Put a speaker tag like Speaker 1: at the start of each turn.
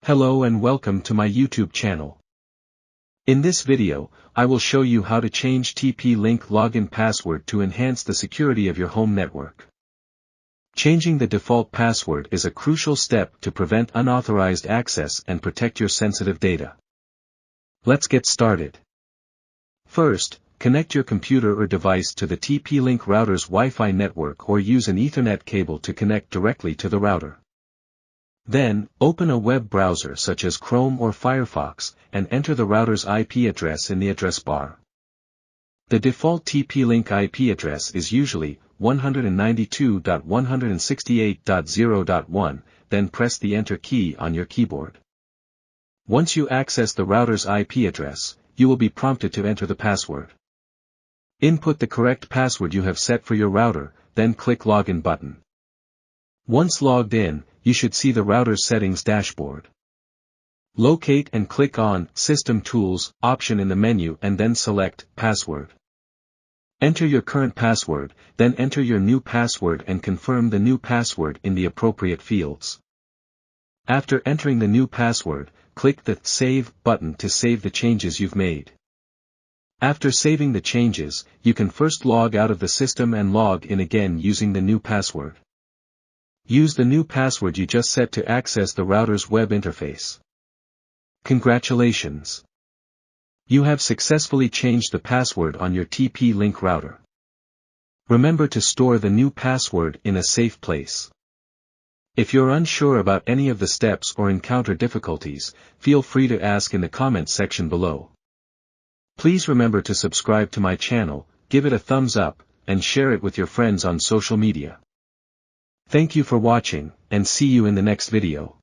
Speaker 1: Hello and welcome to my YouTube channel. In this video, I will show you how to change TP-Link login password to enhance the security of your home network. Changing the default password is a crucial step to prevent unauthorized access and protect your sensitive data. Let's get started. First, connect your computer or device to the TP-Link router's Wi-Fi network or use an Ethernet cable to connect directly to the router. Then, open a web browser such as Chrome or Firefox, and enter the router's IP address in the address bar. The default TP-Link IP address is usually 192.168.0.1, then press the Enter key on your keyboard. Once you access the router's IP address, you will be prompted to enter the password. Input the correct password you have set for your router, then click Login button. Once logged in, you should see the router's settings dashboard. Locate and click on System Tools option in the menu and then select Password. Enter your current password, then enter your new password and confirm the new password in the appropriate fields. After entering the new password, click the Save button to save the changes you've made. After saving the changes, you can first log out of the system and log in again using the new password. Use the new password you just set to access the router's web interface. Congratulations! You have successfully changed the password on your TP-Link router. Remember to store the new password in a safe place. If you're unsure about any of the steps or encounter difficulties, feel free to ask in the comments section below. Please remember to subscribe to my channel, give it a thumbs up, and share it with your friends on social media. Thank you for watching, and see you in the next video.